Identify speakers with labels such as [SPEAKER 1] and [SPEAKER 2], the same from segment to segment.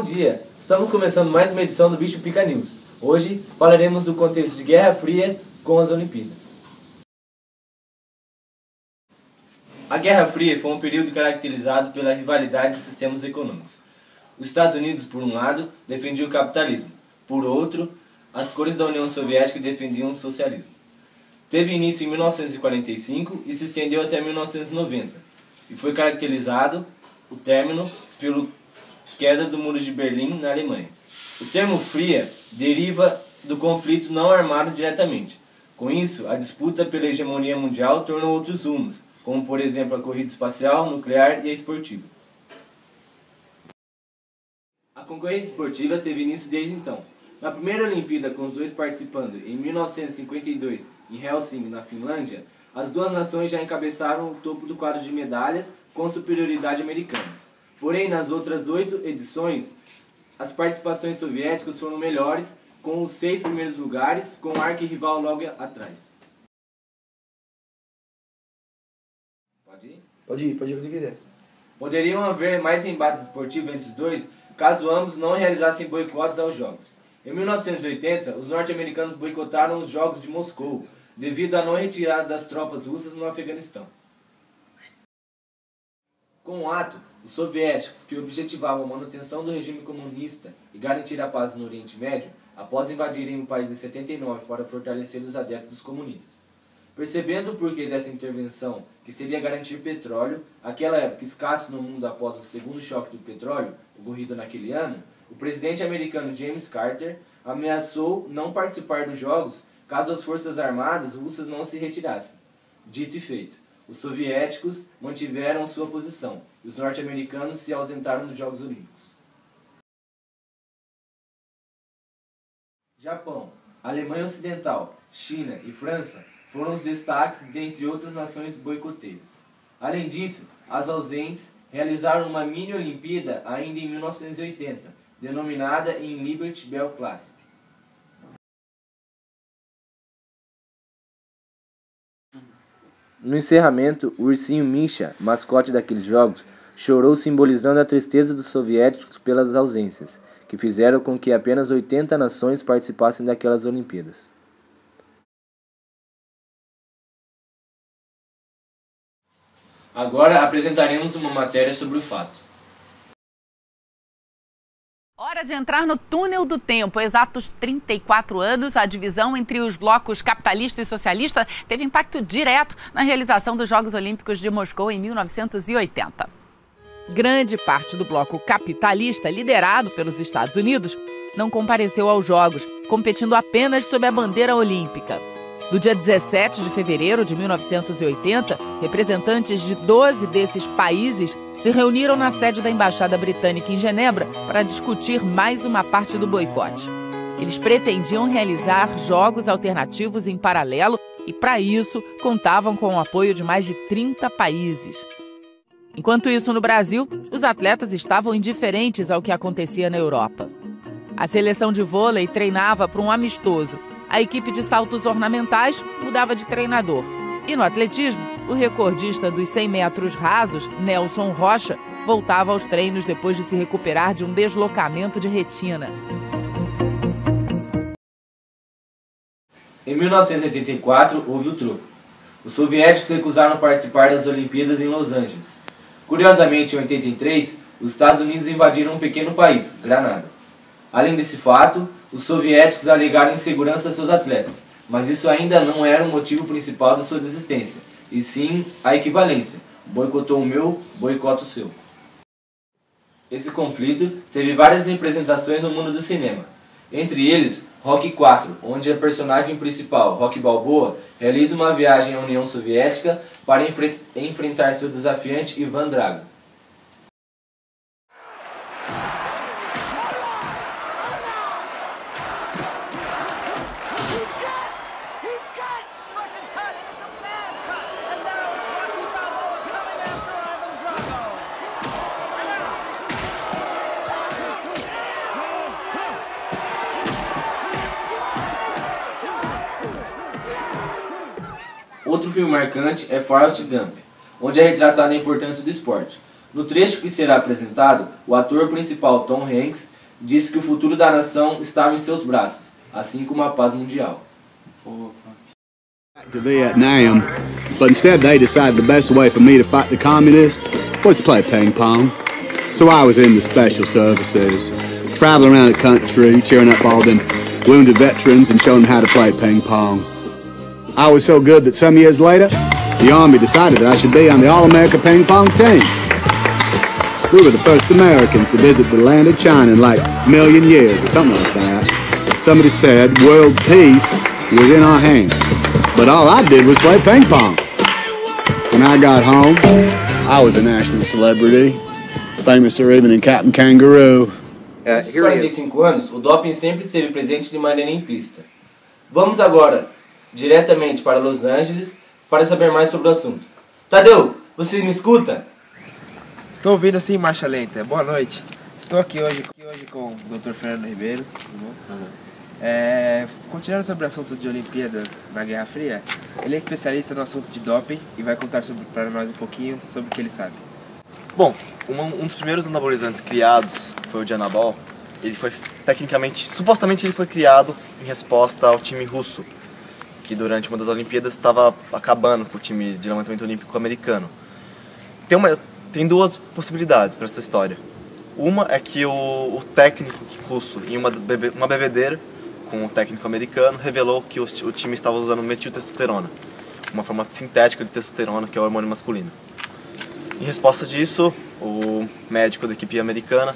[SPEAKER 1] bom dia! Estamos começando mais uma edição do Bicho Pica News. Hoje falaremos do contexto de Guerra Fria com as Olimpíadas. A Guerra Fria foi um período caracterizado pela rivalidade de sistemas econômicos. Os Estados Unidos, por um lado, defendiam o capitalismo. Por outro, as cores da União Soviética defendiam o socialismo. Teve início em 1945 e se estendeu até 1990. E foi caracterizado o término pela queda do Muro de Berlim na Alemanha. O termo fria deriva do conflito não armado diretamente. Com isso, a disputa pela hegemonia mundial tornou outros rumos, como por exemplo a corrida espacial, nuclear e a esportiva. A concorrência esportiva teve início desde então. Na primeira Olimpíada, com os dois participando em 1952 em Helsinki, na Finlândia, as duas nações já encabeçaram o topo do quadro de medalhas com superioridade americana. Porém, nas outras 8 edições, as participações soviéticas foram melhores, com os 6 primeiros lugares, com o arquirrival logo atrás.
[SPEAKER 2] Pode ir quando quiser.
[SPEAKER 1] Poderiam haver mais embates esportivos entre os dois, caso ambos não realizassem boicotes aos Jogos. Em 1980, os norte-americanos boicotaram os Jogos de Moscou, devido à não retirada das tropas russas no Afeganistão. Com o ato, os soviéticos, que objetivavam a manutenção do regime comunista e garantir a paz no Oriente Médio, após invadirem o país em 79 para fortalecer os adeptos comunistas. Percebendo o porquê dessa intervenção, que seria garantir petróleo, aquela época escasso no mundo após o segundo choque do petróleo, ocorrido naquele ano, o presidente americano James Carter ameaçou não participar dos Jogos caso as forças armadas russas não se retirassem. Dito e feito. Os soviéticos mantiveram sua posição e os norte-americanos se ausentaram dos Jogos Olímpicos. Japão, Alemanha Ocidental, China e França foram os destaques dentre outras nações boicoteiras. Além disso, as ausentes realizaram uma mini-olimpíada ainda em 1980, denominada em Liberty Bell Classic. No encerramento, o ursinho Misha, mascote daqueles jogos, chorou simbolizando a tristeza dos soviéticos pelas ausências, que fizeram com que apenas 80 nações participassem daquelas Olimpíadas. Agora apresentaremos uma matéria sobre o fato.
[SPEAKER 3] Hora de entrar no túnel do tempo. Exatos 34 anos, a divisão entre os blocos capitalista e socialista teve impacto direto na realização dos Jogos Olímpicos de Moscou em 1980. Grande parte do bloco capitalista, liderado pelos Estados Unidos, não compareceu aos Jogos, competindo apenas sob a bandeira olímpica. No dia 17 de fevereiro de 1980, representantes de 12 desses países se reuniram na sede da Embaixada Britânica em Genebra para discutir mais uma parte do boicote. Eles pretendiam realizar jogos alternativos em paralelo e, para isso, contavam com o apoio de mais de 30 países. Enquanto isso, no Brasil, os atletas estavam indiferentes ao que acontecia na Europa. A seleção de vôlei treinava para um amistoso. A equipe de saltos ornamentais mudava de treinador. E no atletismo, o recordista dos 100 metros rasos, Nelson Rocha, voltava aos treinos depois de se recuperar de um deslocamento de retina.
[SPEAKER 1] Em 1984, houve o troco. Os soviéticos recusaram participar das Olimpíadas em Los Angeles. Curiosamente, em 83, os Estados Unidos invadiram um pequeno país, Granada. Além desse fato, os soviéticos alegaram insegurança a seus atletas, mas isso ainda não era o motivo principal da sua desistência, e sim a equivalência. Boicotou o meu, boicota o seu. Esse conflito teve várias representações no mundo do cinema. Entre eles, Rocky 4, onde a personagem principal, Rocky Balboa, realiza uma viagem à União Soviética para enfrentar seu desafiante Ivan Drago. Outro filme marcante é Forrest Gump, onde é retratada a importância do esporte. No trecho que será apresentado, o ator principal Tom Hanks disse que o futuro da nação estava em seus braços, assim como a paz mundial.
[SPEAKER 2] To Vietnam, but instead they decided the best way for me to fight the communists was to play ping pong. So I was in the special services, traveling around the country, cheering up all them wounded veterans and showing them how to play ping pong. I was so good that some years later, the Army decided that I should be on the All-America ping pong team. We were the first Americans to visit the land of China in like a million years or something like that. Somebody said world peace was in our hands. But all I did was play ping pong. When I got home, I was a national celebrity, famouser even than Captain Kangaroo.
[SPEAKER 1] Nesses 45 anos, o doping sempre esteve presente de maneira implícita. Vamos agora, diretamente para Los Angeles, para saber mais sobre o assunto. Tadeu, você me escuta?
[SPEAKER 4] Estou ouvindo sim, Marcha Lenta. Boa noite. Estou aqui hoje com o Dr. Fernando Ribeiro. Continuando sobre o assunto de Olimpíadas na Guerra Fria, ele é especialista no assunto de doping e vai contar para nós um pouquinho sobre o que ele sabe.
[SPEAKER 5] Bom, um dos primeiros anabolizantes criados foi o Dianabol. Ele foi supostamente ele foi criado em resposta ao time russo, que durante uma das Olimpíadas estava acabando com o time de levantamento olímpico americano. Tem duas possibilidades para essa história. Uma é que o técnico russo, em uma bebedeira com o técnico americano, revelou que o time estava usando metiltestosterona, uma forma sintética de testosterona, que é o hormônio masculino. Em resposta disso, o médico da equipe americana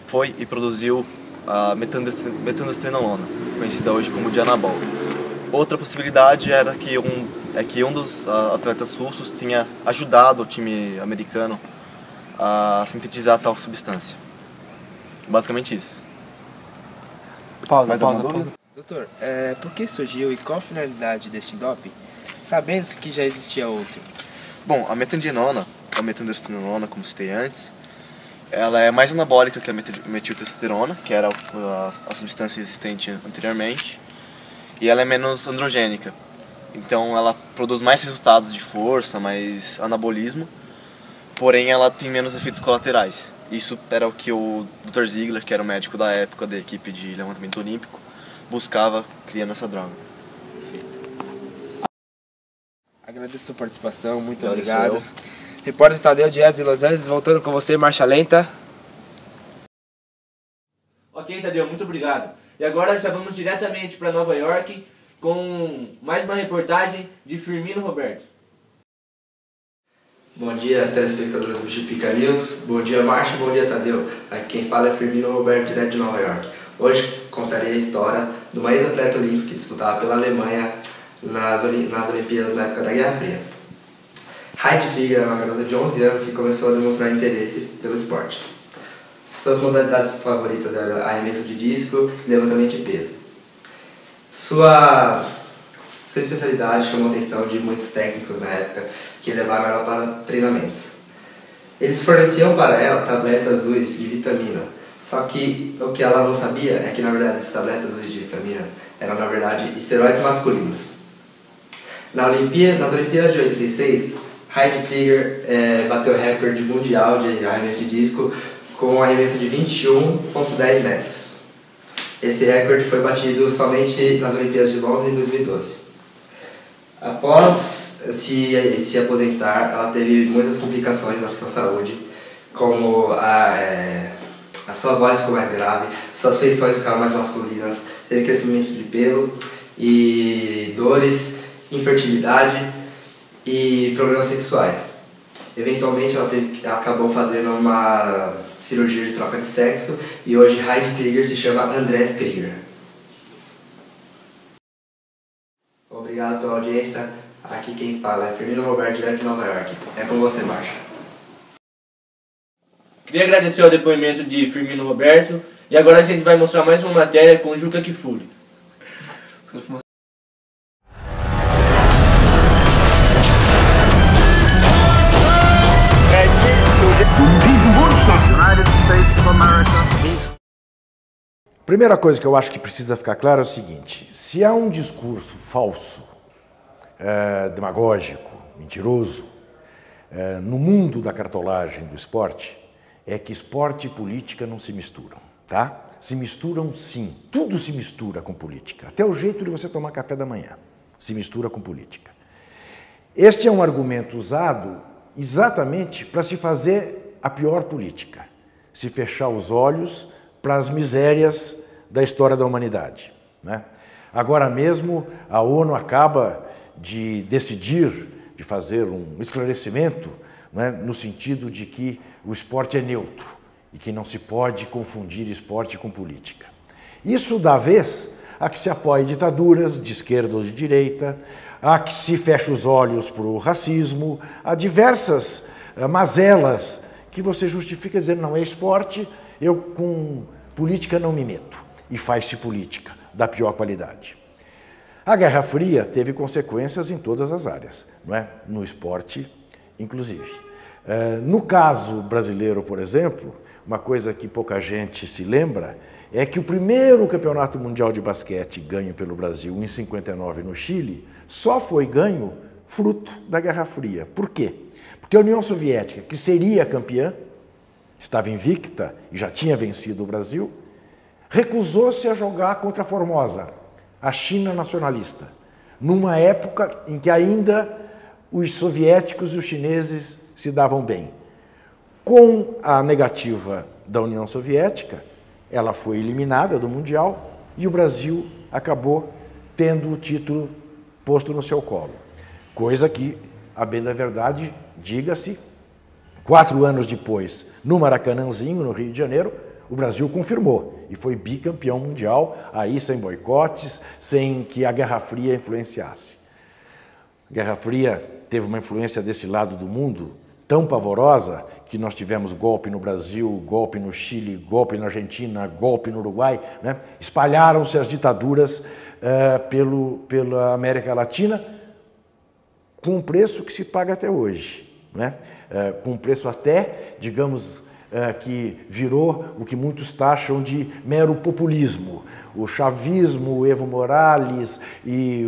[SPEAKER 5] foi e produziu a metandestreenolona, conhecida hoje como Dianabol. Outra possibilidade era que um dos atletas russos tinha ajudado o time americano a sintetizar tal substância. Basicamente isso.
[SPEAKER 4] Pausa. Doutor, por que surgiu e qual a finalidade deste doping, sabendo que já existia outro?
[SPEAKER 5] Bom, a metandienona, a metandestreenolona, como citei antes, ela é mais anabólica que a metiltestosterona, que era a substância existente anteriormente, e ela é menos androgênica. Então ela produz mais resultados de força, mais anabolismo, porém ela tem menos efeitos colaterais. Isso era o que o Dr. Ziegler, que era o médico da época da equipe de levantamento olímpico, buscava criando essa droga.
[SPEAKER 4] Agradeço a sua participação, muito obrigado. Repórter Tadeu, direto de Los Angeles, voltando com você, Marcha Lenta.
[SPEAKER 1] Ok, Tadeu, muito obrigado. E agora já vamos diretamente para Nova York com mais uma reportagem de Firmino Roberto.
[SPEAKER 6] Bom dia, telespectadores do Chupica News. Bom dia, Márcio. Bom dia, Tadeu. Aqui quem fala é Firmino Roberto, direto de Nova York. Hoje contarei a história de uma ex-atleta olímpica que disputava pela Alemanha nas Olimpíadas na época da Guerra Fria. Heidi Krieger é uma garota de 11 anos que começou a demonstrar interesse pelo esporte. Suas modalidades favoritas eram arremesso de disco e levantamento de peso. Sua especialidade chamou a atenção de muitos técnicos na época que levaram ela para treinamentos. Eles forneciam para ela tabletes azuis de vitamina, só que o que ela não sabia é que na verdade esses tabletes azuis de vitamina eram na verdade esteroides masculinos. Nas Olimpíadas de 86, Heidi Krieger bateu o recorde mundial de arremesso de disco com um arremesso de 21,10 metros. Esse recorde foi batido somente nas Olimpíadas de Londres em 2012. Após se aposentar, ela teve muitas complicações na sua saúde, como a sua voz ficou mais grave, suas feições ficaram mais masculinas, teve crescimento de pelo e dores, infertilidade e problemas sexuais. Eventualmente ela acabou fazendo uma cirurgia de troca de sexo e hoje Heidi Krieger se chama Andrés Krieger. Obrigado pela audiência. Aqui quem fala é Firmino Roberto, direto de Nova York. É com você, Marcha.
[SPEAKER 1] Queria agradecer o depoimento de Firmino Roberto e agora a gente vai mostrar mais uma matéria com o Juca Kfouri.
[SPEAKER 7] Primeira coisa que eu acho que precisa ficar claro é o seguinte: se há um discurso falso, demagógico, mentiroso, no mundo da cartolagem do esporte é que esporte e política não se misturam, tá? Se misturam sim, tudo se mistura com política, até o jeito de você tomar café da manhã se mistura com política. Este é um argumento usado exatamente para se fazer a pior política, se fechar os olhos para as misérias da história da humanidade, né? Agora mesmo a ONU acaba de decidir, de fazer um esclarecimento, né, no sentido de que o esporte é neutro e que não se pode confundir esporte com política. Isso dá vez a que se apoie ditaduras de esquerda ou de direita, a que se feche os olhos para o racismo, a diversas mazelas que você justifica dizendo não é esporte, eu com política não me meto, e faz-se política da pior qualidade. A Guerra Fria teve consequências em todas as áreas, não é? No esporte, inclusive. No caso brasileiro, por exemplo, uma coisa que pouca gente se lembra é que o primeiro campeonato mundial de basquete ganho pelo Brasil em 59 no Chile só foi ganho fruto da Guerra Fria. Por quê? Porque a União Soviética, que seria campeã, estava invicta e já tinha vencido o Brasil, recusou-se a jogar contra a Formosa, a China nacionalista, numa época em que ainda os soviéticos e os chineses se davam bem. Com a negativa da União Soviética, ela foi eliminada do Mundial e o Brasil acabou tendo o título posto no seu colo. Coisa que, a bem da verdade, diga-se, 4 anos depois, no Maracanãzinho, no Rio de Janeiro, o Brasil confirmou e foi bicampeão mundial, aí sem boicotes, sem que a Guerra Fria influenciasse. A Guerra Fria teve uma influência desse lado do mundo tão pavorosa que nós tivemos golpe no Brasil, golpe no Chile, golpe na Argentina, golpe no Uruguai, né? Espalharam-se as ditaduras pela América Latina com um preço que se paga até hoje, né? Com um preço até, digamos, que virou o que muitos taxam de mero populismo. O chavismo, o Evo Morales e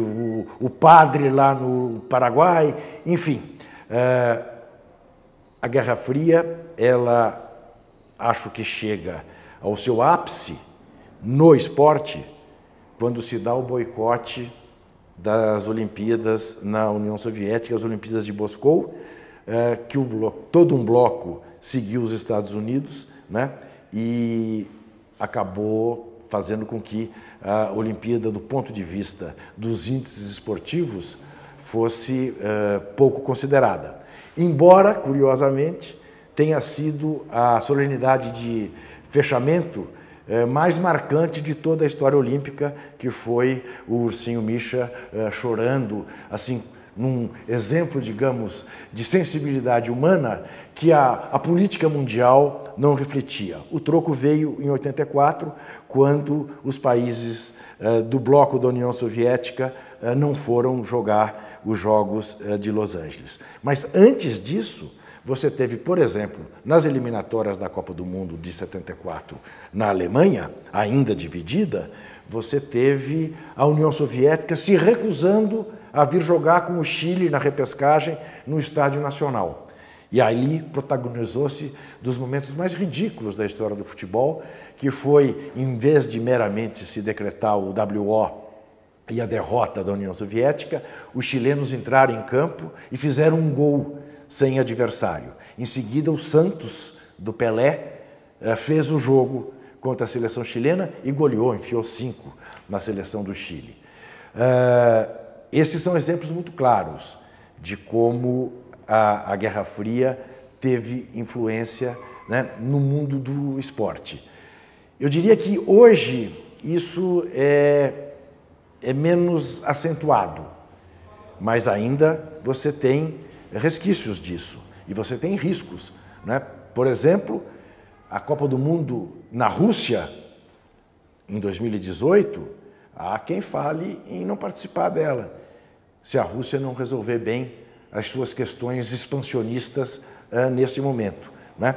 [SPEAKER 7] o padre lá no Paraguai, enfim. A Guerra Fria, ela acho que chega ao seu ápice no esporte quando se dá o boicote das Olimpíadas na União Soviética, as Olimpíadas de Moscou, que todo um bloco seguiu os Estados Unidos, né, e acabou fazendo com que a Olimpíada, do ponto de vista dos índices esportivos, fosse pouco considerada. Embora, curiosamente, tenha sido a solenidade de fechamento mais marcante de toda a história olímpica, que foi o ursinho Misha chorando, assim, num exemplo, digamos, de sensibilidade humana que a política mundial não refletia. O troco veio em 84, quando os países do bloco da União Soviética não foram jogar os Jogos de Los Angeles. Mas antes disso, você teve, por exemplo, nas eliminatórias da Copa do Mundo de 74 na Alemanha, ainda dividida, você teve a União Soviética se recusando a vir jogar com o Chile na repescagem no Estádio Nacional. E ali protagonizou-se dos momentos mais ridículos da história do futebol, que foi, em vez de meramente se decretar o WO e a derrota da União Soviética, os chilenos entraram em campo e fizeram um gol sem adversário. Em seguida, o Santos, do Pelé, fez o jogo contra a seleção chilena e goleou, enfiou 5 na seleção do Chile. Esses são exemplos muito claros de como a Guerra Fria teve influência, né, no mundo do esporte. Eu diria que hoje isso é menos acentuado, mas ainda você tem resquícios disso e você tem riscos, né? Por exemplo, a Copa do Mundo na Rússia, em 2018, há quem fale em não participar dela, se a Rússia não resolver bem as suas questões expansionistas nesse momento, né?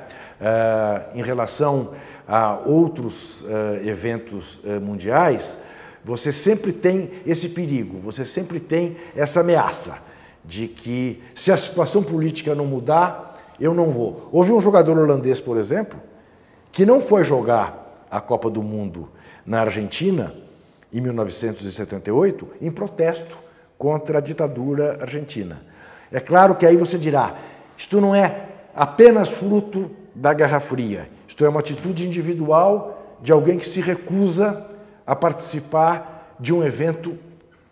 [SPEAKER 7] Em relação a outros eventos mundiais, você sempre tem esse perigo, você sempre tem essa ameaça de que se a situação política não mudar, eu não vou. Houve um jogador holandês, por exemplo, que não foi jogar a Copa do Mundo na Argentina em 1978 em protesto contra a ditadura argentina. É claro que aí você dirá, isto não é apenas fruto da Guerra Fria, isto é uma atitude individual de alguém que se recusa a participar de um evento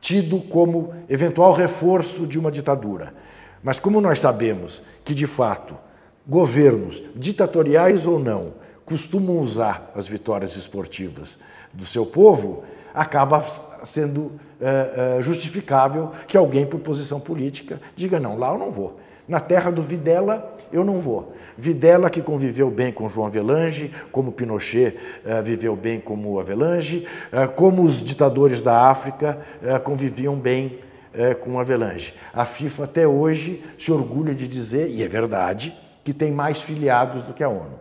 [SPEAKER 7] tido como eventual reforço de uma ditadura. Mas como nós sabemos que, de fato, governos, ditatoriais ou não, costumam usar as vitórias esportivas do seu povo, acaba sendo justificável que alguém, por posição política, diga, não, lá eu não vou. Na terra do Videla, eu não vou. Videla, que conviveu bem com João Avelange, como Pinochet viveu bem com o Avelange, como os ditadores da África conviviam bem com o Avelange. A FIFA até hoje se orgulha de dizer, e é verdade, que tem mais filiados do que a ONU.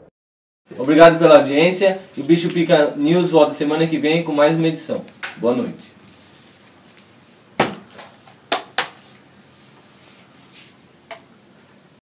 [SPEAKER 1] Obrigado pela audiência. O Bicho Pica News volta semana que vem com mais uma edição. Boa noite.